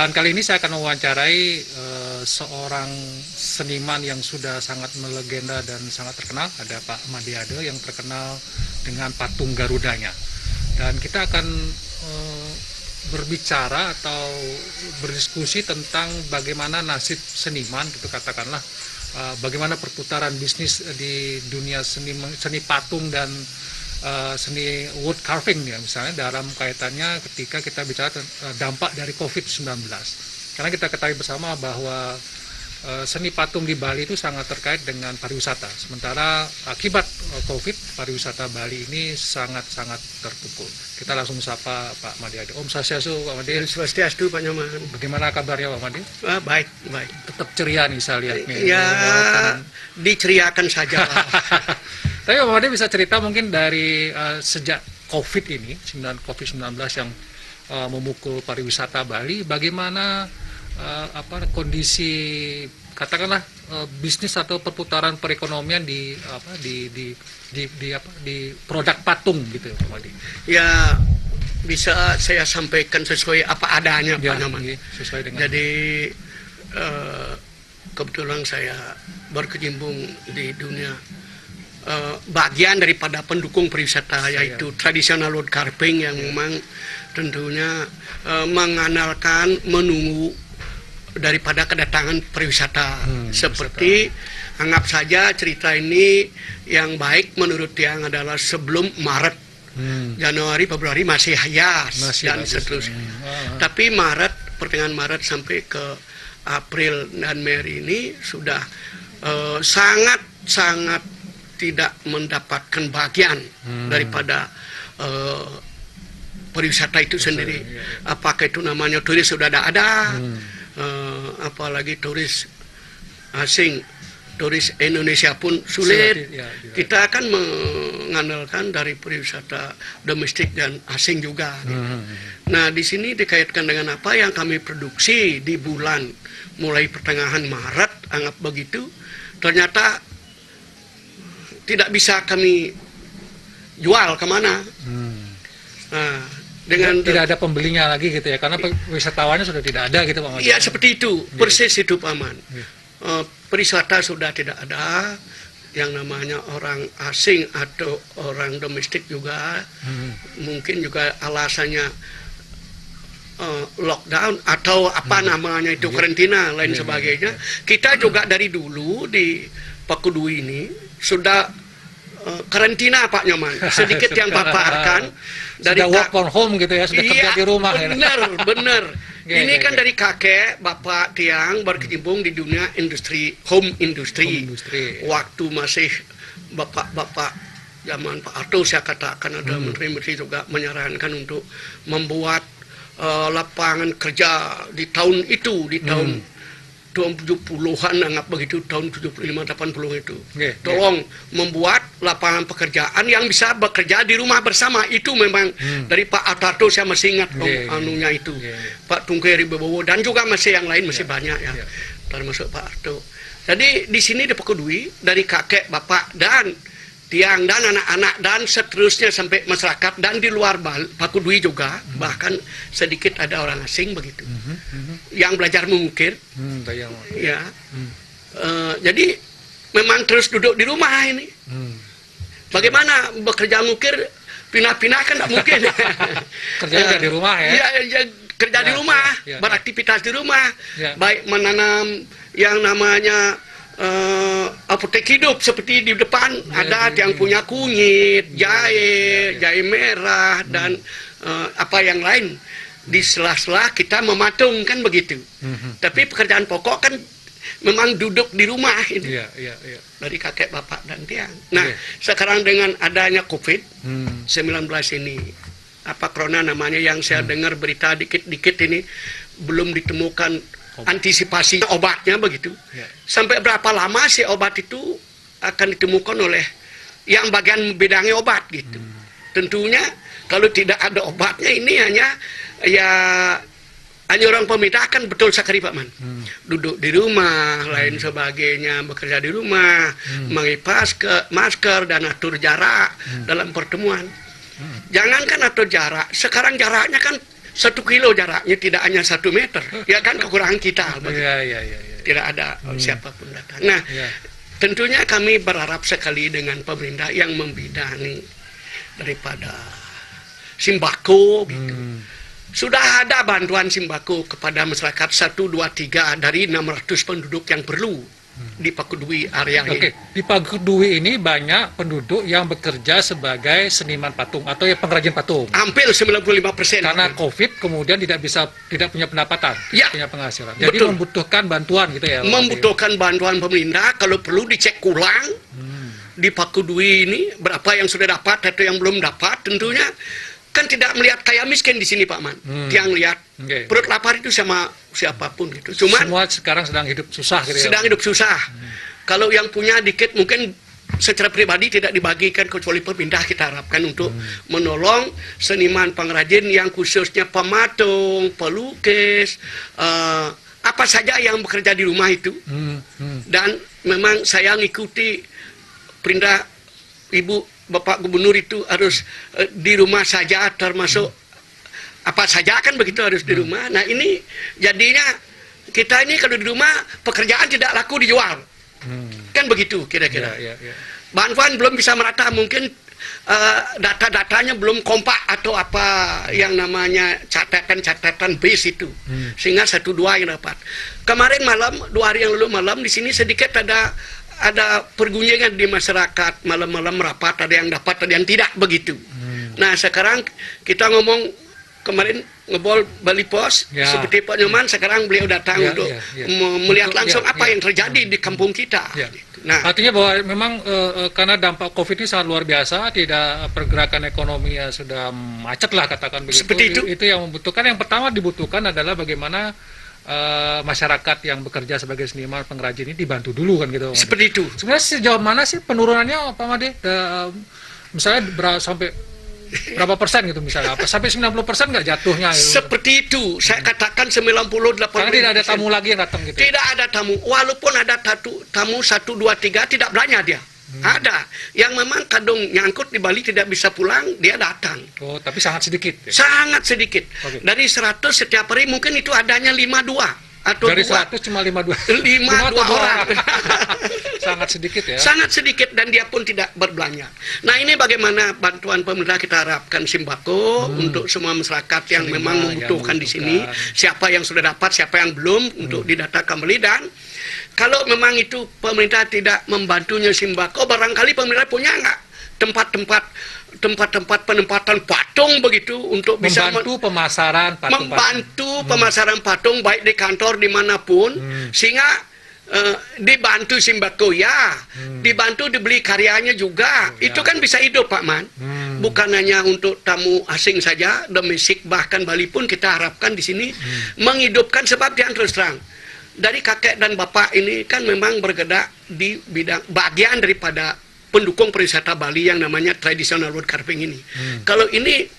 Dan kali ini saya akan mewawancarai seorang seniman yang sudah sangat melegenda dan sangat terkenal. Ada Pak Madiade yang terkenal dengan patung Garudanya. Dan kita akan berbicara atau berdiskusi tentang bagaimana nasib seniman, gitu katakanlah, bagaimana perputaran bisnis di dunia seni patung dan seni wood carving ya, misalnya dalam kaitannya ketika kita bicara dampak dari COVID-19. Karena kita ketahui bersama bahwa seni patung di Bali itu sangat terkait dengan pariwisata. Sementara akibat COVID, pariwisata Bali ini sangat-sangat terpukul. Kita langsung sapa Pak Madiade. Om Swastiastu, Pak Madiade. Swastiastu, Pak Nyoman. Bagaimana kabarnya Pak Madiade? Baik, baik. Tetap ceria nih saya lihat nih. Ya, diceriakan saja. Tapi Pak Madiade bisa cerita mungkin dari sejak COVID ini, COVID-19 yang memukul pariwisata Bali, bagaimana kondisi katakanlah bisnis atau perputaran perekonomian di produk patung gitu Pak Madiade. Ya, bisa saya sampaikan sesuai apa adanya Ya, Pak Nyoman. Sesuai dengan. Jadi kebetulan saya berkecimpung di dunia bagian daripada pendukung pariwisata, yaitu tradisional wood carving yang memang tentunya mengandalkan menunggu daripada kedatangan pariwisata. Seperti anggap saja cerita ini yang baik menurut yang adalah sebelum Maret, Januari, Februari masih hias dan seterusnya. Tapi Maret, pertengahan Maret sampai ke April dan Mei ini sudah sangat tidak mendapatkan bagian daripada pariwisata itu sendiri. Apakah itu namanya turis sudah ada, apalagi turis asing, turis Indonesia pun sulit. Kita akan mengandalkan dari pariwisata domestik dan asing juga. Nah, di sini dikaitkan dengan apa yang kami produksi di bulan mulai pertengahan Maret, anggap begitu, ternyata tidak bisa kami jual kemana. Nah, dengan tidak ada pembelinya lagi gitu ya, karena wisatawannya sudah tidak ada gitu Pak Madiade. Iya, seperti itu, persis itu Pak Man. Perwisata sudah tidak ada, yang namanya orang asing atau orang domestik juga, mungkin juga alasannya lockdown atau apa namanya itu karantina lain sebagainya. Kita juga dari dulu di Pakudu ini sudah karantina Pak Nyoman, sedikit yang paparkan dari work from home gitu ya, sudah kerja di rumah. Benar. Ini kan dari kakek bapak tiang berkecimpung di dunia industri, home industry. Waktu masih bapak-bapak zaman Pak Arto, saya katakan ada menteri-menteri juga menyarankan untuk membuat lapangan kerja di tahun itu, di tahun 70-an, anggap begitu, tahun 75-80 itu. Tolong membuat lapangan pekerjaan yang bisa bekerja di rumah bersama. Itu memang dari Pak Atarto, saya masih ingat anunya itu. Pak Tungku Heribowo dan juga masih yang lain, masih banyak ya. Termasuk Pak Arto. Jadi di sini dipekudui dari kakek, bapak, dan tiang, dan anak-anak, dan seterusnya sampai masyarakat, dan di luar Pakudui juga, bahkan sedikit ada orang asing begitu, yang belajar mengukir. Ya, jadi memang terus duduk di rumah ini. Bagaimana bekerja mengukir, pindah-pindah kan tidak mungkin. Kerja di rumah ya? Ya, kerja di rumah, beraktivitas di rumah, baik menanam yang namanya apotek hidup seperti di depan ada yang punya kunyit, jahe merah, dan apa yang lain. Di sela-sela kita mematung kan begitu. Tapi pekerjaan pokok kan memang duduk di rumah ini. Dari kakek bapak dan tiang. Nah, sekarang dengan adanya COVID-19 ini, apa corona namanya, yang saya dengar berita dikit-dikit ini belum ditemukan antisipasi obatnya begitu. Sampai berapa lama sih obat itu akan ditemukan oleh yang bagian bidangnya obat gitu. Tentunya kalau tidak ada obatnya, ini hanya orang pemerintah kan betul sekali Pak Man. Duduk di rumah, lain sebagainya, bekerja di rumah, memakai masker dan atur jarak dalam pertemuan. Jangankan atur jarak, sekarang jaraknya kan 1 kilo jaraknya, tidak hanya 1 meter. Ya kan kekurangan kita. Iya. Tidak ada siapapun datang. Nah, tentunya kami berharap sekali dengan pemerintah yang membidangi daripada sembako gitu. Sudah ada bantuan sembako kepada masyarakat 1, 2, 3 dari 600 penduduk yang perlu di Pakudui area ini. Oke, di Pakudui ini banyak penduduk yang bekerja sebagai seniman patung atau ya pengrajin patung. Hampir 95%. Karena COVID kemudian tidak punya pendapatan, Ya, punya penghasilan. Jadi betul. membutuhkan bantuan gitu ya. Membutuhkan bantuan pemerintah, kalau perlu dicek ulang di Pakudui ini berapa yang sudah dapat atau yang belum dapat. Tentunya kan tidak melihat kaya miskin di sini Pak Man. Yang lihat perut lapar itu sama siapapun gitu. Cuma semua sekarang sedang hidup susah gitu ya. sedang hidup susah. Kalau yang punya dikit mungkin secara pribadi tidak dibagikan, kecuali pemerintah kita harapkan untuk menolong seniman pengrajin yang khususnya pematung, pelukis, apa saja yang bekerja di rumah itu. Dan memang saya ngikuti perintah Ibu Bapak Gubernur itu harus di rumah saja, termasuk apa saja kan begitu harus di rumah. Nah ini jadinya kita ini kalau di rumah pekerjaan tidak laku dijual. Kan begitu kira-kira. Bantuan belum bisa merata, mungkin data-datanya belum kompak atau apa yang namanya catatan base itu. Sehingga 1-2 yang dapat. Kemarin malam, 2 hari yang lalu malam di sini sedikit ada pergunjingan di masyarakat, malam-malam rapat, ada yang dapat, ada yang tidak begitu. Nah sekarang kita ngomong kemarin ngebol Bali Pos seperti Pak Nyoman, sekarang beliau datang untuk melihat langsung apa yang terjadi di kampung kita. Nah, artinya bahwa memang karena dampak COVID ini sangat luar biasa, tidak pergerakan ekonomi ya sudah macet lah katakan begitu. Seperti itu. Itu yang membutuhkan, yang pertama dibutuhkan adalah bagaimana masyarakat yang bekerja sebagai seniman pengrajin ini dibantu dulu kan gitu. Seperti itu. Sebenarnya sejauh mana sih penurunannya Pak Made? Misalnya sampai berapa persen gitu misalnya? Apa sampai 90% nggak jatuhnya? Gitu? Seperti itu. Saya katakan 90-80%. Karena tidak ada tamu lagi yang datang gitu. Tidak ada tamu. Walaupun ada tamu 1, 2, 3 tidak banyak dia. Ada yang memang kadung nyangkut di Bali tidak bisa pulang, dia datang. Oh, tapi sangat sedikit. Ya? Sangat sedikit. Dari 100 setiap hari mungkin itu adanya 52 atau dari 2. 100 cuma 52 orang. Sangat sedikit ya. Sangat sedikit, dan dia pun tidak berbelanja. Nah ini bagaimana bantuan pemerintah kita harapkan sembako untuk semua masyarakat yang memang membutuhkan di sini. Siapa yang sudah dapat, siapa yang belum, untuk didata kembali. Dan kalau memang itu pemerintah tidak membantunya sembako, barangkali pemerintah punya nggak tempat-tempat penempatan patung begitu untuk bisa membantu pemasaran patung. Pemasaran patung baik di kantor dimanapun, sehingga dibantu sembako dibantu dibeli karyanya juga. Itu kan bisa hidup Pak Man. Bukan hanya untuk tamu asing saja, domestik bahkan Bali pun kita harapkan di sini menghidupkan, sebab yang terus terang dari kakek dan bapak ini kan memang bergerak di bidang bagian daripada pendukung pariwisata Bali yang namanya traditional wood carving ini. Kalau ini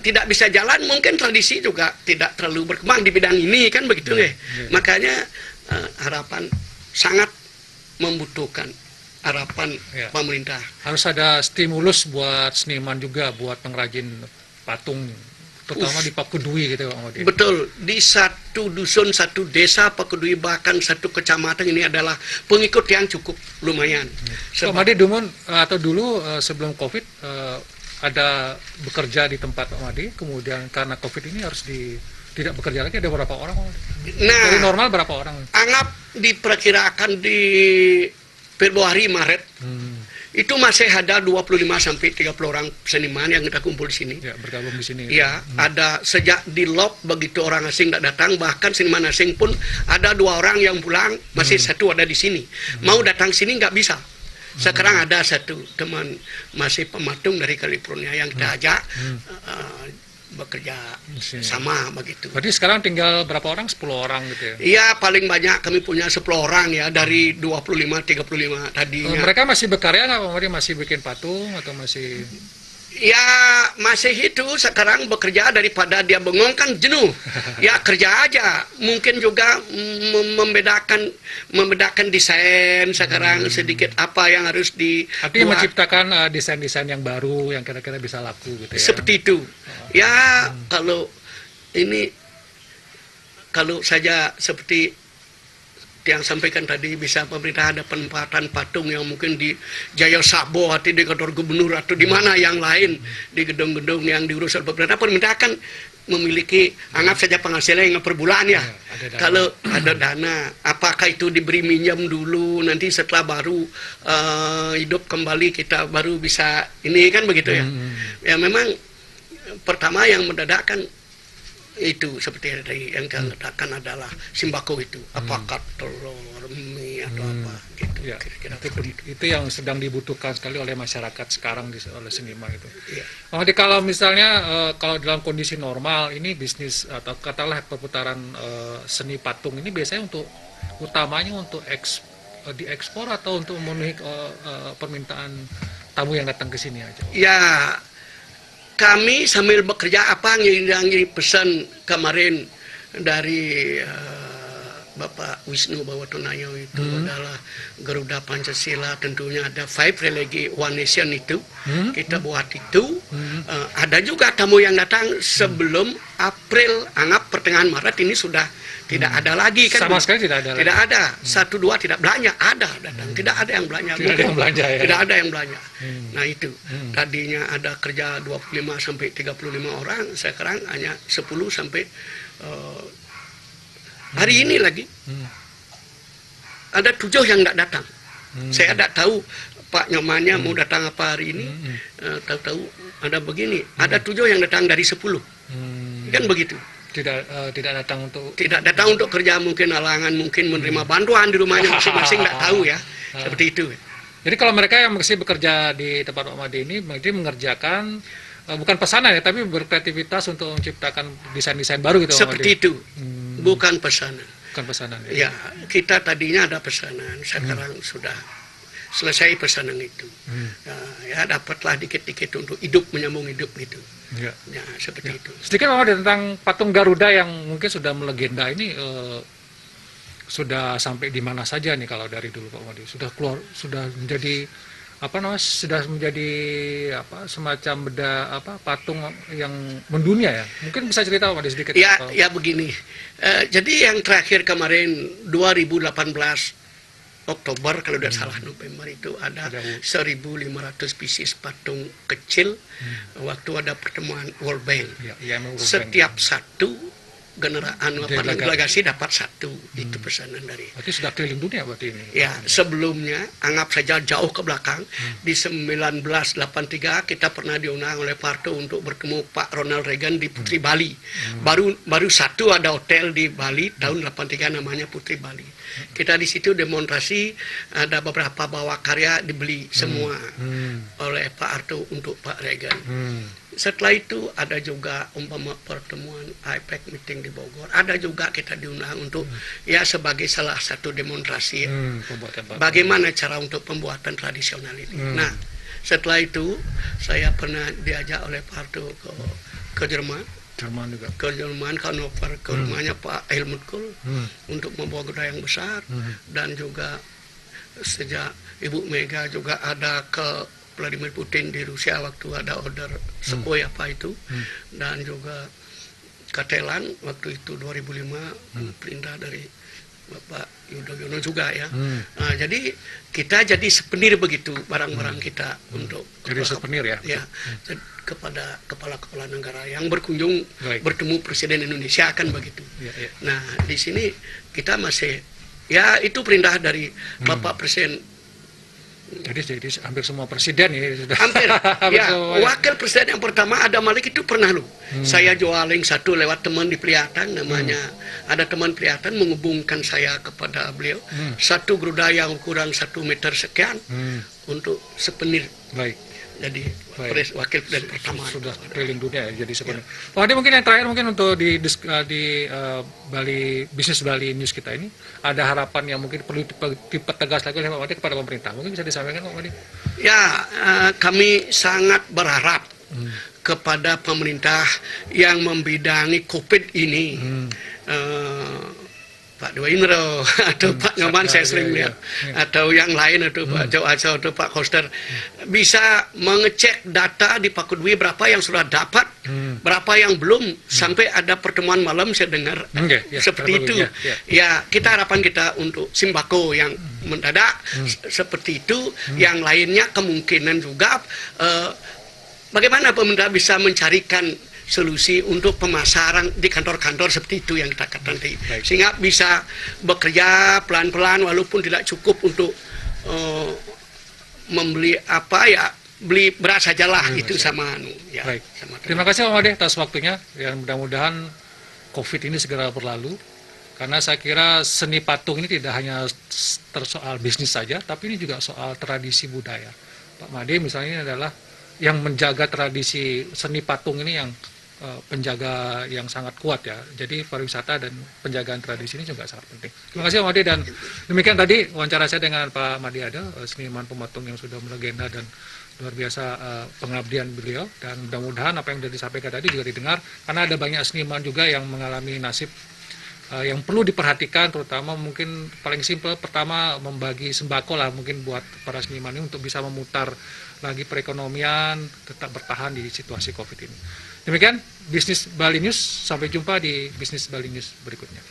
tidak bisa jalan, mungkin tradisi juga tidak terlalu berkembang di bidang ini kan begitu ya. Makanya harapan sangat membutuhkan harapan pemerintah. Harus ada stimulus buat seniman juga, buat pengrajin patung, terutama di Pakudui gitu Pak Made. Betul, di satu dusun, satu desa Pakudui, bahkan satu kecamatan ini adalah pengikut yang cukup lumayan. Pak Made dulu sebelum COVID ada bekerja di tempat Pak Made, kemudian karena COVID ini harus tidak bekerja lagi, ada berapa orang? Nah, dari normal berapa orang? Anggap diperkirakan di Februari Maret itu masih ada 25-30 orang seniman yang kita kumpul di sini. Ya, bergabung di sini. Ya, ada sejak di lock begitu orang asing tidak datang, bahkan seniman asing pun ada 2 orang yang pulang, masih 1 ada di sini. Mau datang sini nggak bisa. Sekarang ada 1 teman masih pematung dari California yang kita ajak bekerja sama begitu. Berarti sekarang tinggal berapa orang? 10 orang gitu ya? Iya, paling banyak kami punya 10 orang ya, dari 25-35 tadinya. Mereka masih berkarya nggak Pak Made? Masih bikin patung atau masih? Ya masih itu sekarang bekerja daripada dia bengong kan jenuh. Ya kerja aja. Mungkin juga membedakan desain sekarang sedikit apa yang harus Tapi dibuat. menciptakan desain-desain yang baru yang kira-kira bisa laku gitu ya. Seperti itu. Ya kalau ini kalau saja seperti yang sampaikan tadi bisa pemerintah ada penempatan patung yang mungkin di Jaya Sabo atau di kantor gubernur atau di mana yang lain di gedung-gedung yang diurus oleh pemerintah akan memiliki anggap saja penghasilan yang per bulan ya. Kalau ada dana, apakah itu diberi minjam dulu nanti setelah baru hidup kembali kita baru bisa ini kan begitu ya. Ya memang pertama yang mendadakkan itu seperti tadi yang katakan adalah sembako itu, apakah telur, mie atau apa gitu. Ya, Kira-kira itu yang sedang dibutuhkan sekali oleh masyarakat sekarang oleh seniman itu. Iya. Jadi kalau misalnya kalau dalam kondisi normal ini bisnis atau katakanlah perputaran seni patung ini biasanya untuk utamanya untuk diekspor atau untuk memenuhi permintaan tamu yang datang ke sini aja. Ya, kami sambil bekerja apa yang dipesan kemarin dari Bapak Wisnu Bawatonaya itu adalah Garuda Pancasila, tentunya ada 5 religi One Nation itu kita buat itu. Ada juga tamu yang datang sebelum April, anggap pertengahan Maret ini sudah tidak ada lagi kan? Sama sekali tidak ada. Tidak ada. 1-2 tidak belanja, ada datang. Tidak ada yang belanja. Tidak ada yang belanja ya. Tidak ada yang belanja. Nah itu tadinya ada kerja 25 sampai 35 orang, sekarang hanya 10 sampai hari ini lagi ada 7 yang tidak datang. Saya tidak tahu Pak Nyomannya mau datang apa hari ini. Tahu-tahu ada begini, ada 7 yang datang dari 10. Kan begitu. Tidak datang untuk kerja, mungkin halangan, mungkin menerima bantuan di rumahnya masing-masing, tidak tahu ya. Seperti itu. Jadi kalau mereka yang masih bekerja di tempat Pak Made ini berarti mengerjakan bukan pesanan ya, tapi berkreativitas untuk menciptakan desain-desain baru gitu. Seperti itu. Bukan pesanan. Bukan pesanan ya. Ya, kita tadinya ada pesanan, sekarang sudah selesai pesanan itu. Ya dapatlah dikit-dikit untuk menyambung hidup gitu. Ya, seperti itu. Sedikit tentang patung Garuda yang mungkin sudah melegenda ini sudah sampai di mana saja nih kalau dari dulu Pak Made? Sudah menjadi sudah menjadi semacam patung yang mendunia ya. Mungkin bisa cerita Pak Made sedikit. Ya begini. Jadi yang terakhir kemarin 2018 Oktober kalau tidak salah November itu ada 1.500 pieces patung kecil waktu ada pertemuan World Bank. Setiap satu delegasi dapat satu. Itu pesanan dari. Berarti sudah keliling dunia berarti ini. Ya, sebelumnya anggap saja jauh ke belakang di 1983 kita pernah diundang oleh Parto untuk bertemu Pak Ronald Reagan di Putri Bali. Baru satu ada hotel di Bali tahun 83 namanya Putri Bali. Kita di situ demonstrasi, ada beberapa bawa karya dibeli semua oleh Pak Arto untuk Pak Reagan. Setelah itu ada juga umpama pertemuan IPEC meeting di Bogor. Ada juga kita diundang untuk ya sebagai salah satu demonstrasi bagaimana cara untuk pembuatan tradisional ini. Nah, setelah itu saya pernah diajak oleh Pak Arto ke Jerman. Ke Jerman, ke Hannover, ke rumahnya Pak Helmut Kohl untuk membawa budaya yang besar. Dan juga sejak Ibu Mega juga ada ke Vladimir Putin di Rusia waktu ada order Sukhoi apa itu. Dan juga ke Thailand waktu itu 2005 perintah dari Bapak Yudhoyono juga ya. Nah, jadi kita jadi souvenir begitu barang-barang kita untuk jadi souvenir ya. Ya, kepada kepala-kepala negara yang berkunjung bertemu Presiden Indonesia kan begitu. Nah, di sini kita masih ya itu perintah dari Bapak Presiden. Jadi hampir semua presiden ya sudah. Hampir. Ya, wakil presiden yang pertama Adam Malik itu pernah loh. Saya jualing satu lewat teman di Pelihatan namanya. Ada teman Pelihatan menghubungkan saya kepada beliau. Satu Garuda yang ukuran 1 meter sekian untuk souvenir. Baik. Jadi wakil presiden pertama sudah keliling dunia ya jadi sebenarnya. Pak Ade, mungkin yang terakhir mungkin untuk di Bali bisnis Bali News kita ini ada harapan yang mungkin perlu dipertegas lagi oleh Pak Ade kepada pemerintah. Mungkin bisa disampaikan Pak Ade? Ya, kami sangat berharap kepada pemerintah yang membidangi COVID ini. Pak Dewa Indro atau Pak Ngaman saya sering lihat, atau yang lain, atau Pak Jawa atau Pak Koster, bisa mengecek data di Pak Kudwi berapa yang sudah dapat, berapa yang belum, sampai ada pertemuan malam saya dengar seperti itu. Ya, kita harapan kita untuk sembako yang mendadak seperti itu, yang lainnya kemungkinan juga bagaimana pemerintah bisa mencarikan solusi untuk pemasaran di kantor-kantor seperti itu yang kita katakan tadi, sehingga bisa bekerja pelan-pelan walaupun tidak cukup untuk membeli beli beras sajalah itu sama ya. Baik. Terima kasih Pak Made atas waktunya, dan mudah-mudahan COVID ini segera berlalu, karena saya kira seni patung ini tidak hanya soal bisnis saja, tapi ini juga soal tradisi budaya. Pak Made misalnya adalah yang menjaga tradisi seni patung ini, yang penjaga yang sangat kuat ya. Jadi pariwisata dan penjagaan tradisi ini juga sangat penting. Terima kasih Pak Made, dan demikian tadi wawancara saya dengan Pak Made Ada, seniman pematung yang sudah melegenda dan luar biasa pengabdian beliau, dan mudah-mudahan apa yang sudah disampaikan tadi juga didengar, karena ada banyak seniman juga yang mengalami nasib yang perlu diperhatikan, terutama mungkin paling simpel pertama membagi sembako lah mungkin buat para seniman ini untuk bisa memutar lagi perekonomian, tetap bertahan di situasi COVID ini. Demikian Bisnis Bali News, sampai jumpa di Bisnis Bali News berikutnya.